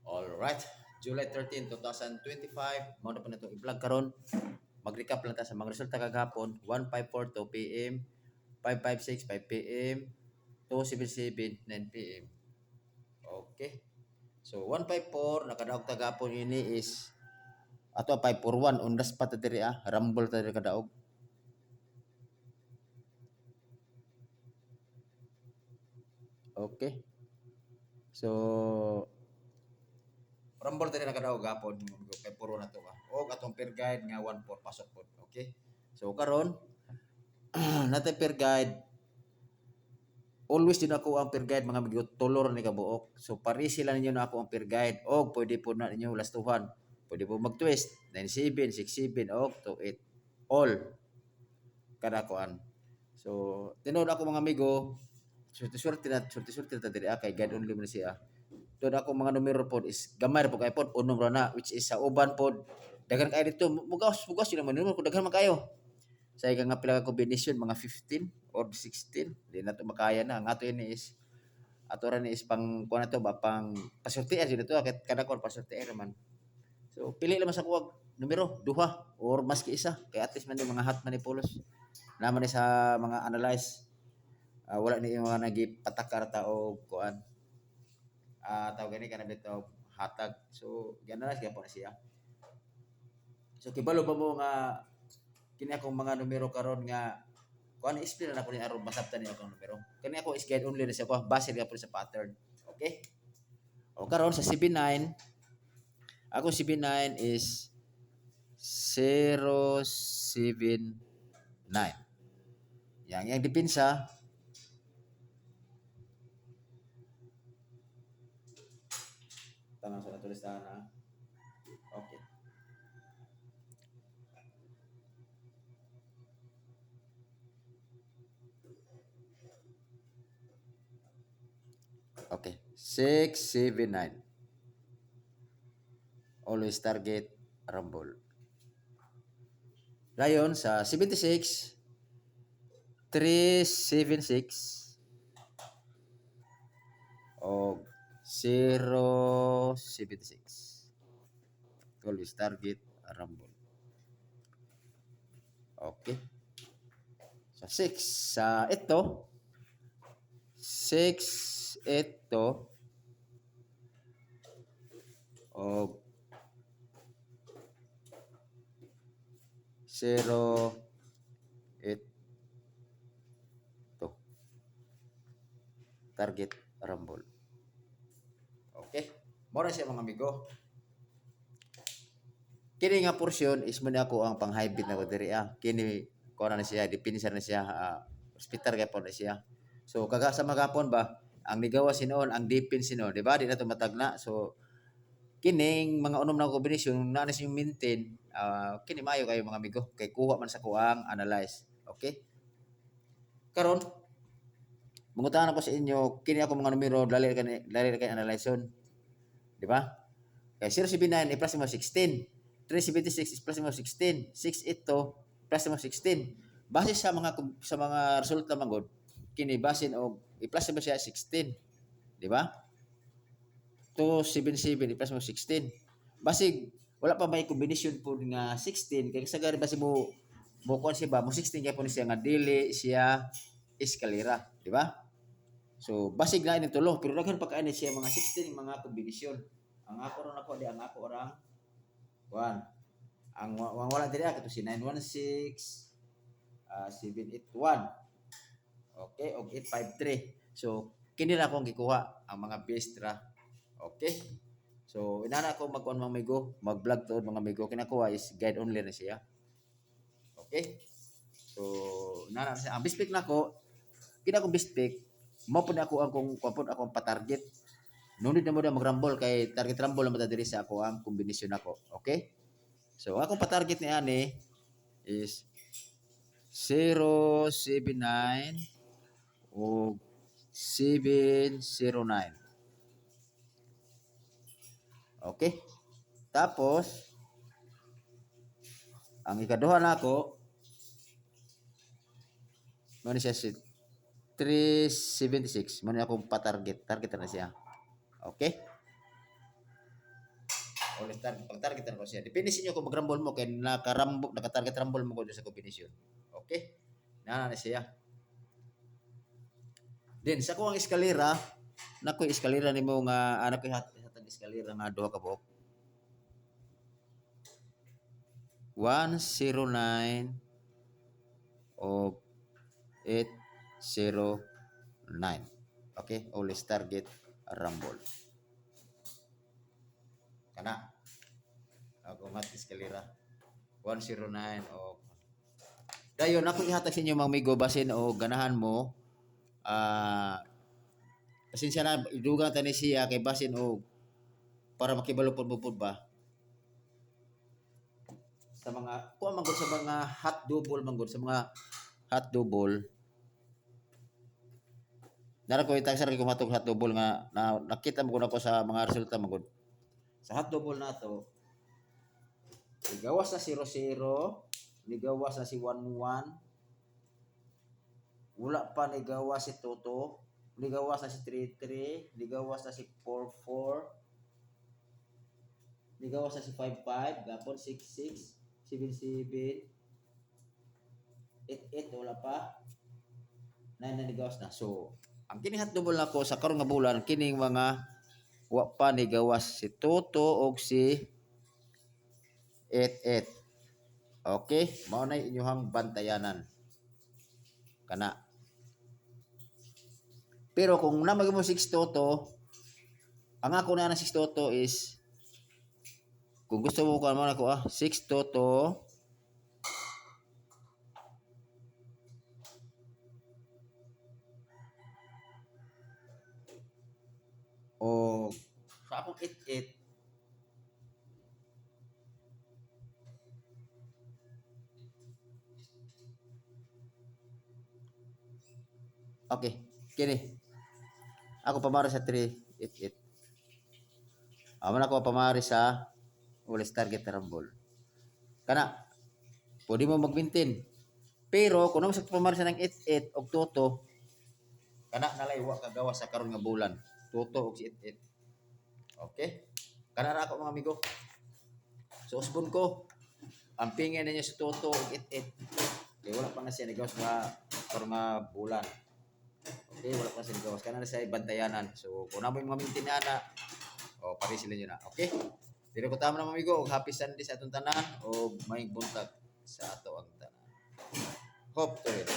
Alright, July 13, 2025. Mao na po na itong i-vlog karon. Mag-recap lang ta sa mga resulta kagahapon. 1:542 PM, 5:56 5 PM, 2:77 9 PM. Okay. So 154 nakadaog tagapon ini is ato 541 undas pa ta diri Rumble ta diri kadaog. Okay. So Rumble tadi nakadaog gapon kay puro na to ba. O atong peer guide nga 14 pasok pod. Okay. So karon natay peer guide. Always din ako ang peer guide mga amigo tulor ni kabuok. So pari sila ninyo na ako ang peer guide o pwede po na ninyo lastuhan. Pwede po mag-twist 97, 67 o 28 all kada kuan. So tinuod ako mga amigo swerte ta diri kay guide only man siya. Doon ako mga numero pod is gamay po kay pod unom ra na which is sa uban pod daghan kay dito mugas yun naman numero ko daghan man kayo sa ika nga pila ka combination mga 15 or 16 di na to makaya na ang ato ini is ato ra ni is pang kuan na to ba pang pasortier dito kay kada kon pasortier man so pili lang sa kuwag numero duha or maski isa kay at least man yung mga hot manipulos naman ni sa mga analyze wala ni yung mga nagipatakar ta og kuan tawag gani kana bitaw hatag. So ganalas gyapon na siya. So kibalo ba mo nga kini akong mga numero karon nga kuan explain na ko ni aron masabtan niyo akong numero. Kani ako is guide only na siya ko base gyapon sa pattern. Okay? O karon sa CB9 ako CB9 is 079. Yang depensa tanang sa natulis na okay. Okay. 679. Always target rumble. Dayon sa 76 376 o 076. Always target rumble. Okay. Sa 6 sa ito 6 ito o 0 ito target rumble. Okay. Mora siya mga amigo. Kini nga portion is man ako ang pang hybrid na ko diri Kini ko na siya depensa na siya hospital kay po na siya. So kaga sa magapon ba ang ligawa sinon ang defense sinon, di ba? Di na to matagna. So kining mga unom na kombinasyon na siya maintain kini maayo kayo mga amigo kay kuha man sa kuang analyze. Okay? Karon mangutan ako sa inyo kini ako mga numero dali kay analyzeon. Di ba? Kay 079 i-plus mo 16. 376 is plus mo 16. 6 ito plus mo 16. Base sa mga resulta manggod kini basin og i-plus mo siya 16. Di ba? 277 i-plus mo 16. Basig wala pa may combination po nga 16 kay sa gari base mo kon siya ba mo 16 kay po siya nga dili siya eskalera, di ba? So basig na ini tulo pero daghan pa kaani siya mga 16 mga kombinasyon. Ang ako ron ako di ang ako orang 1. Ang wala diri kato si 916 781. Okay, og 853. So kini ra akong gikuha ang mga best ra. Okay? So inana ko mag-on mga amigo, mag-vlog to mga amigo kinakuha is guide only na siya. Okay? So inana siya ang best pick nako kina ko best pick mo pud ako ang kung akong pa-target. Nunod na mo na mag-rumble kay target rumble naman diri sa ako ang kombinasyon ako. Okay? So akong pa-target ni ani is 079 o 709. Okay? Tapos ang ikaduha nako mo ni siya si 376 mo ni akong pa-target na siya. Okay? Always target, pag-target ko siya. Depende sa inyo kung mag-rumble mo kay naka-target rumble mo ko sa combination. Okay? Na siya. Then sa ko ang eskalera, nako eskalera nimo nga anak ko hatag eskalera nga duha ka buok. 109 o 809. Okay? Always target rumble. Kana. Ako mat eskalera. 109 o dayon ako ihatag sa inyo mga amigo basin o ganahan mo pasensya na idugang tani siya kay basin o para makibalupod mo pud ba sa mga kuha man sa mga hot double man sa mga hot double dara ko itag sa ko matog hot double nga nakita mo ko sa mga resulta man sa hot double na to ligawas na 0-0 ligawas na si 1-1 wala pa ligawas si Toto ligawas na si 3-3 ligawas na si 4-4 ligawas na si 5-5 gapon 6-6 7-7 8-8 wala pa 9 na ligawas na so ang kini hot double nako sa karon nga bulan kining mga wa pa ni gawas si Toto og si 8-8 okay mao na inyong bantayanan kana pero kung namag mo 6 Toto ang ako na 6 Toto is kung gusto mo ko naman ako 6 Toto o sa akong 8-8 okay kini ako pamari sa 3-8-8 aman ako pamari sa always target rumble kana pwede mo mag-maintain pero kung naman sa pamari sa ng 8-8 og Toto kana nalaywa kagawa sa karon nga bulan Toto og si 8-8 okay kana ra ako mga amigo so usbon ko ang pingin ninyo si Toto og 8-8 kaya wala pa na siya nagawas nga karon nga bulan okay wala pa siya nagawas kana na siya bantayanan so kung naman mga maintain na o pare sila nyo na okay dili ko tama na mga amigo og happy Sunday sa atong tanan o may buntag sa ato ang tanan hope to it